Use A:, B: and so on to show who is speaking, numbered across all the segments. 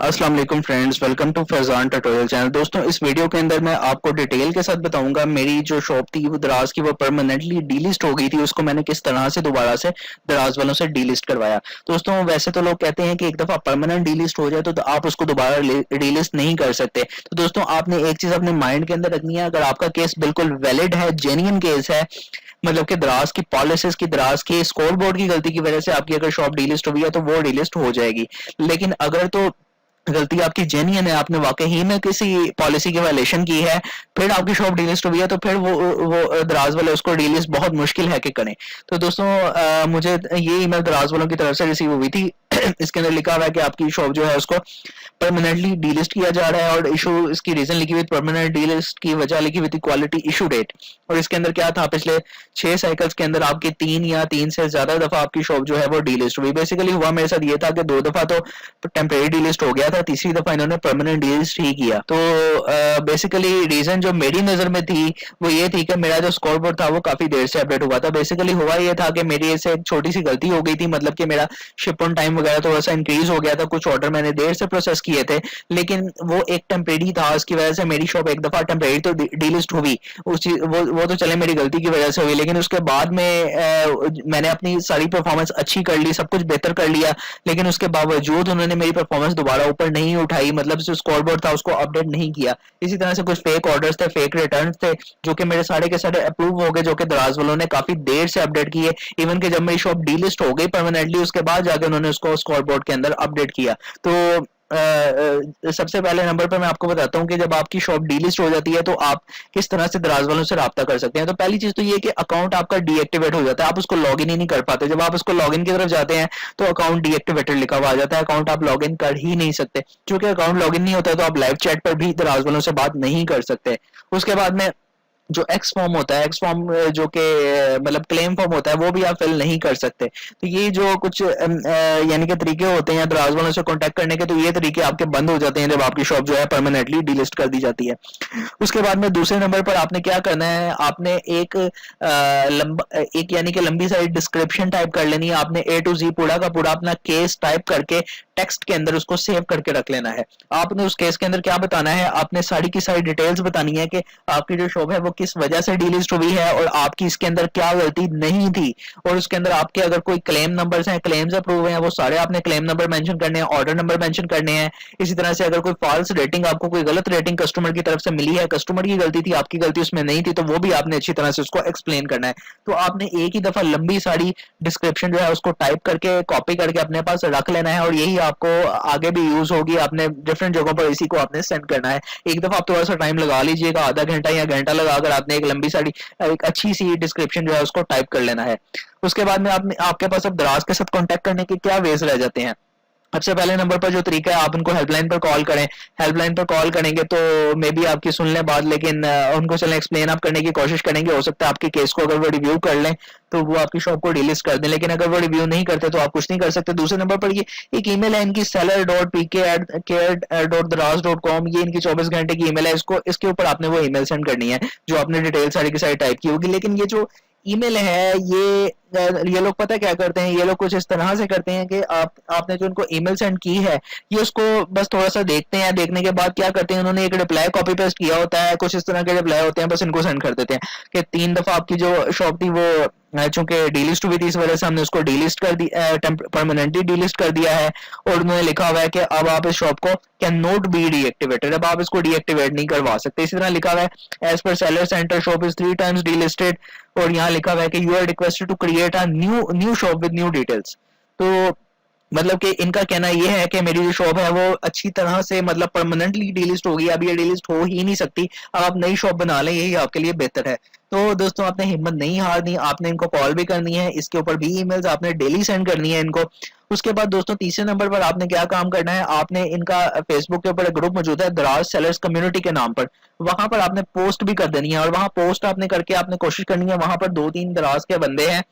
A: अस्सलाम वालेकुम friends, welcome to Faizan tutorial channel. दोस्तों, इस वीडियो के अंदर मैं आपको डिटेल के साथ बताऊंगा मेरी जो शॉप थी वो दराज की वो परमानेंटली डीलिस्ट हो गई थी, उसको मैंने किस तरह से दोबारा से दराज वालों से डीलिस्ट करवाया। दोस्तों, वैसे तो लोग कहते हैं कि एक दफा परमानेंट डीलिस्ट हो जाए तो आप उसको दोबारा डीलिस्ट नहीं कर सकते। तो दोस्तों, आपने एक चीज अपने माइंड के अंदर रखनी है, अगर आपका केस बिल्कुल वैलिड है, जेन्युइन केस है, मतलब कि दराज की पॉलिसीज की, दराज की स्कोर बोर्ड की गलती की वजह से आपकी अगर शॉप डीलिस्ट हुई है तो वो डीलिस्ट हो जाएगी। लेकिन अगर तो गलती आपकी जेन्युइन है, आपने वाकई ही में किसी पॉलिसी की वायलेशन की है, फिर आपकी शॉप डीलिस्ट हुई है, तो फिर वो दराज वाले उसको डीलिस्ट बहुत मुश्किल है कि करें। तो दोस्तों, मुझे ये ईमेल दराज वालों की तरफ से रिसीव हुई थी। इसके अंदर लिखा हुआ है कि आपकी शॉप जो है उसको परमानेंटली डीलिस्ट किया जा रहा है, और इशू इसकी रीजन लिखी हुई, परमानेंट डीलिस्ट की वजह लिखी हुई थी क्वालिटी इशू डेट। और इसके अंदर क्या था, पिछले 6 साइकिल्स के अंदर आपकी 3 से ज्यादा दफा आपकी शॉप जो है वो डीलिस्ट हुई। बेसिकली हुआ मेरे साथ ये था कि 2 दफा तो टेम्परेरी डीलिस्ट हो गया था, तीसरी दफा इन्होंने परमानेंट डीलिस्ट ही किया। तो बेसिकली रीजन जो मेरी नजर में थी वो ये थी कि मेरा जो स्कोर बोर्ड था वो काफी देर से अपडेट हुआ था। बेसिकली हुआ ये था कि मेरी से एक छोटी सी गलती हो गई थी, मतलब कि मेरा शिप ऑन टाइम वगैरह थोड़ा सा इंक्रीज हो गया था, कुछ ऑर्डर मैंने देर से प्रोसेस किए थे, लेकिन वो एक टेम्परेरी था, उसकी वजह से मेरी शॉप एक दफा टेम्परेरी तो डीलिस्ट हुई। वो तो चले मेरी गलती की वजह से हुई, लेकिन उसके बाद में मैंने अपनी सारी परफॉर्मेंस अच्छी कर ली, सब कुछ बेहतर कर लिया, लेकिन उसके बावजूद उन्होंने मेरी परफॉर्मेंस दोबारा ऊपर नहीं उठाई, मतलब जो स्कोर बोर्ड था उसको अपडेट नहीं किया। इसी तरह से कुछ फेक ऑर्डर्स थे, फेक रिटर्न थे, जो कि मेरे सारे के सारे अप्रूव हो गए, जो कि दराज वालों ने काफी देर से अपडेट किए। इवन कि जब मेरी शॉप डीलिस्ट हो गई परमानेंटली, उसके बाद जाके उन्होंने उसको स्कोर बोर्ड के अंदर अपडेट किया। तो सबसे पहले नंबर पर मैं आपको बताता हूँ कि जब आपकी शॉप डीलिस्ट हो जाती है तो आप किस तरह से दराज वालों से राब्ता कर सकते हैं। तो पहली चीज तो ये कि अकाउंट आपका डीएक्टिवेट हो जाता है, आप उसको लॉग इन ही नहीं कर पाते। जब आप उसको लॉग इन की तरफ जाते हैं तो अकाउंट डीएक्टिवेटेड लिखा हुआ आ जाता है, अकाउंट आप लॉग इन कर ही नहीं सकते। क्योंकि अकाउंट लॉग इन नहीं होता है तो आप लाइव चैट पर भी दराज वालों से बात नहीं कर सकते। उसके बाद में जो एक्स फॉर्म होता है, एक्स फॉर्म जो कि मतलब क्लेम फॉर्म होता है, वो भी आप फिल नहीं कर सकते। तो ये जो कुछ यानी कि तरीके होते हैं दराज वालों से कांटेक्ट करने के, तो ये तरीके आपके बंद हो जाते हैं जब आपकी शॉप जो है परमानेंटली डीलिस्ट कर दी जाती है। उसके बाद में दूसरे नंबर पर आपने क्या करना है, आपने एक यानी कि लंबी सारी डिस्क्रिप्शन टाइप कर लेनी है। आपने ए टू जी पूरा का पूरा अपना केस टाइप करके टेक्स्ट के अंदर उसको सेव करके रख लेना है। आपने उस केस के अंदर क्या बताना है, आपने सारी की सारी डिटेल्स बतानी है कि आपकी जो शॉप है वो किस वजह से डीलिस्ट हुई है और आपकी इसके अंदर क्या गलती नहीं थी। और उसके अंदर आपके अगर कोई क्लेम नंबर्स हैं, क्लेम्स अप्रूव हैं, वो सारे आपने क्लेम नंबर मेंशन करने हैं, ऑर्डर नंबर मेंशन करने हैं। इसी तरह से अगर कोई फॉल्स रेटिंग, आपको कोई गलत रेटिंग कस्टमर की तरफ से मिली है, कस्टमर की गलती थी, आपकी गलती उसमें नहीं थी, तो वो भी आपने अच्छी तरह से उसको एक्सप्लेन करना है। तो आपने एक ही दफा लंबी सारी डिस्क्रिप्शन जो है उसको टाइप करके कॉपी करके अपने पास रख लेना है, और यही आपको आगे भी यूज होगी। आपने डिफरेंट जगहों पर इसी को आपने सेंड करना है। एक दफा आप थोड़ा सा टाइम लगा लीजिएगा, आधा घंटा या घंटा लगा कर आपने एक लंबी सारी एक अच्छी सी डिस्क्रिप्शन जो है उसको टाइप कर लेना है। उसके बाद में आपने आपके पास अब दराज के साथ कांटेक्ट करने के क्या वेज रह जाते हैं। सबसे पहले नंबर पर जो तरीका है, आप उनको हेल्पलाइन पर कॉल करें। हेल्पलाइन पर कॉल करेंगे तो मे बी आपकी सुन लें बात, लेकिन उनको चलें एक्सप्लेन आप करने की कोशिश करेंगे। हो सकता है आपके केस को अगर वो रिव्यू कर लें तो वो आपकी शॉप को डिलीट कर दें, लेकिन अगर वो रिव्यू नहीं करते तो आप कुछ नहीं कर सकते। दूसरे नंबर पर ये एक ईमेल है इनकी, seller.pk@care.daraz.com, ये इनकी 24 घंटे की ईमेल है। इसको इसके ऊपर आपने वो ईमेल सेंड करनी है जो आपने डिटेल सारी की सारी टाइप की होगी। लेकिन ये जो ईमेल है, ये लोग पता क्या करते हैं, ये लोग कुछ इस तरह से करते हैं कि आपने जो उनको ईमेल सेंड की है, ये उसको बस थोड़ा सा देखते हैं, देखने के बाद क्या करते हैं, उन्होंने एक रिप्लाई कॉपी पेस्ट किया होता है, कुछ इस तरह के रिप्लाई होते हैं, बस इनको सेंड कर देते हैं कि 3 दफा आपकी जो शॉप थी वो चूंकि डीलिस्ट हुई थी, इस वजह से हमने उसको डीलिस्ट कर दी, परमानेंटली डीलिस्ट कर दिया है। और उन्होंने लिखा हुआ है कि अब आप इस शॉप को कैन नॉट बी डीएक्टिवेटेड, अब आप इसको डीएक्टिवेट नहीं करवा सकते। इसी तरह लिखा हुआ है as per seller centre shop is 3 times delisted, और यहाँ लिखा हुआ है कि you are requested to create a new shop with new details. तो मतलब कि इनका कहना यह है कि मेरी जो शॉप है वो अच्छी तरह से मतलब परमानेंटली डीलिस्ट हो गई, अब ये डीलिस्ट हो ही नहीं सकती, अब आप नई शॉप बना लें, यही आपके लिए बेहतर है। तो दोस्तों, आपने हिम्मत नहीं हारनी, आपने इनको कॉल भी करनी है, इसके ऊपर भी ईमेल्स आपने डेली सेंड करनी है इनको। उसके बाद दोस्तों, तीसरे नंबर पर आपने क्या काम करना है, आपने इनका फेसबुक के ऊपर एक ग्रुप मौजूद है दराज सेलर्स कम्युनिटी के नाम पर, वहां पर आपने पोस्ट भी कर देनी है, और वहां पोस्ट आपने करके आपने कोशिश करनी है, वहां पर 2-3 दराज के बंदे हैं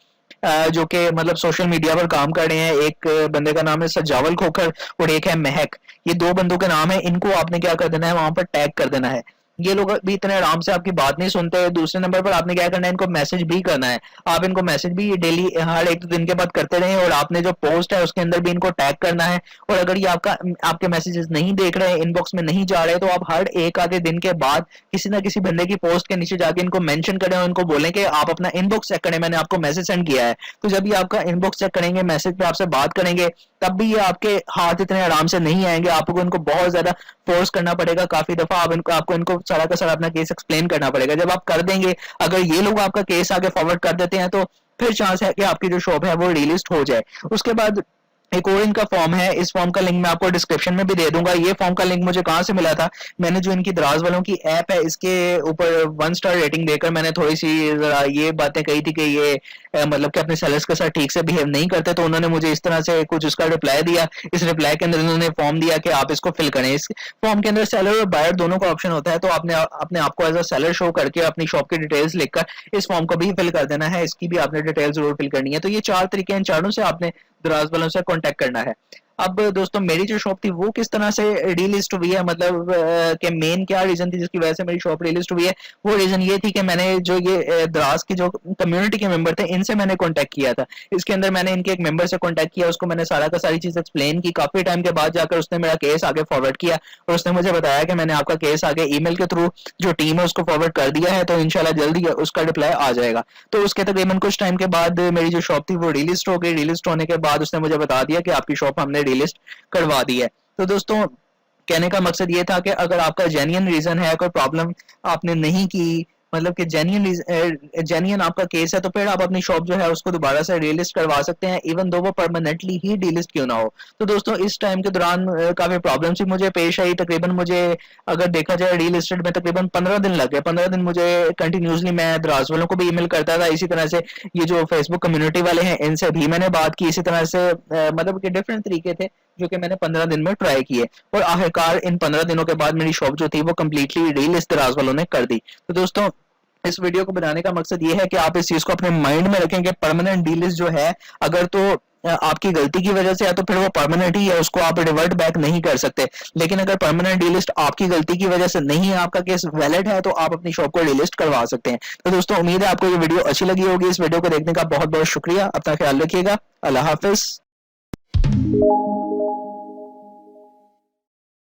A: जो कि मतलब सोशल मीडिया पर काम कर रहे हैं। एक बंदे का नाम है सजावल खोखर और एक है महक, ये 2 बंदों के नाम है। इनको आपने क्या कर देना है, वहां पर टैग कर देना है। ये लोग भी इतने आराम से आपकी बात नहीं सुनते। दूसरे नंबर पर आपने क्या करना है, इनको मैसेज भी करना है। आप इनको मैसेज भी डेली हर एक दो दिन के बाद करते रहें, और आपने जो पोस्ट है उसके अंदर भी इनको टैग करना है। और अगर ये आपके मैसेजेस नहीं देख रहे हैं, इनबॉक्स में नहीं जा रहे, तो आप हर एक आधे दिन के बाद किसी ना किसी बंदे की पोस्ट के नीचे जाके इनको मेंशन करें और इनको बोलें कि आप अपना इनबॉक्स चेक करें, मैंने आपको मैसेज सेंड किया है। तो जब ये आपका इनबॉक्स चेक करेंगे, मैसेज पे आपसे बात करेंगे, तब भी ये आपके हाथ इतने आराम से नहीं आएंगे। आपको इनको बहुत ज्यादा फोर्स करना पड़ेगा। काफी दफा आपको इनको सारा का सारा अपना केस एक्सप्लेन करना पड़ेगा। जब आप कर देंगे, अगर ये लोग आपका केस आगे फॉरवर्ड कर देते हैं, तो फिर चांस है कि आपकी जो शॉप है वो रिलिस्ट हो जाए। उसके बाद एक और इनका फॉर्म है, इस फॉर्म का लिंक मैं आपको डिस्क्रिप्शन में भी दे दूंगा। ये फॉर्म का लिंक मुझे कहाँ से मिला था, मैंने जो इनकी दराज वालों की ऐप है इसके ऊपर 1 स्टार रेटिंग देकर मैंने थोड़ी सी जरा ये बातें कही थी कि ये मतलब कि अपने सेलर्स के साथ ठीक से बिहेव नहीं करते, तो उन्होंने मुझे इस तरह से कुछ उसका रिप्लाई दिया। इस रिप्लाई के अंदर उन्होंने फॉर्म दिया कि आप इसको फिल करें। इस फॉर्म के अंदर सेलर और बायर दोनों का ऑप्शन होता है, तो आपने अपने आप को एज अ सेलर शो करके अपनी शॉप की डिटेल्स लिखकर इस फॉर्म को भी फिल कर देना है। इसकी भी आपने डिटेल जरूर फिल करनी है। तो ये 4 तरीके, इन चारों से आपने दराज वालों से कांटेक्ट करना है। अब दोस्तों, मेरी जो शॉप थी वो किस तरह से डीलिस्ट हुई है, मतलब कि मेन क्या रीजन थी जिसकी वजह से मेरी शॉप डीलिस्ट हुई है। वो रीजन ये थी कि मैंने जो ये दराज की जो कम्युनिटी के मेंबर थे, इनसे मैंने कांटेक्ट किया था। इसके अंदर मैंने इनके एक मेंबर से कांटेक्ट किया, उसको मैंने सारा का सारी चीज एक्सप्लेन की। काफी टाइम के बाद जाकर उसने मेरा केस आगे फॉरवर्ड किया, और उसने मुझे बताया कि मैंने आपका केस आगे ईमेल के थ्रू जो टीम है उसको फॉरवर्ड कर दिया है, तो इंशाल्लाह जल्दी उसका रिप्लाई आ जाएगा। तो उसके तकरीबन कुछ टाइम के बाद मेरी जो शॉप थी वो डीलिस्ट हो गई। डीलिस्ट होने के बाद उसने मुझे बता दिया कि आपकी शॉप हमने डीलिस्ट करवा दी है। तो दोस्तों, कहने का मकसद ये था कि अगर आपका जेन्युइन रीजन है, कोई प्रॉब्लम आपने नहीं की, मतलब कि जेन्युइन आपका केस है, तो फिर आप अपनी शॉप जो है उसको दोबारा से डीलिस्ट करवा सकते हैं, इवन दो वो परमानेंटली ही डीलिस्ट क्यों ना हो। तो दोस्तों, इस टाइम के दौरान काफी प्रॉब्लम्स भी मुझे पेश आई। तकरीबन मुझे, अगर देखा जाए, डीलिस्टेड में तकरीबन 15 दिन लग गए। 15 दिन मुझे कंटिन्यूसली मैं दराज वालों को भी ईमेल करता था, इसी तरह से ये जो फेसबुक कम्युनिटी वाले हैं इनसे भी मैंने बात की। इसी तरह से मतलब कि डिफरेंट तरीके थे जो कि मैंने 15 दिन में ट्राई किए, और आखिरकार इन 15 दिनों के बाद मेरी शॉप जो थी वो कम्प्लीटली डीलिस्ट दराज वालों ने कर दी। तो दोस्तों, इस वीडियो को बनाने का मकसद ये है कि आप इस चीज को अपने माइंड में रखें कि परमानेंट डीलिस्ट जो है, अगर तो आपकी गलती की वजह से है तो फिर वो परमानेंट ही है, उसको आप रिवर्ट बैक नहीं कर सकते। लेकिन अगर परमानेंट डीलिस्ट आपकी गलती की वजह से नहीं है, आपका केस वैलिड है, तो आप अपनी शॉप को डीलिस्ट करवा सकते हैं। तो दोस्तों, उम्मीद है आपको ये वीडियो अच्छी लगी होगी। इस वीडियो को देखने का बहुत बहुत शुक्रिया। अपना ख्याल रखिएगा। अल्लाह हाफिज।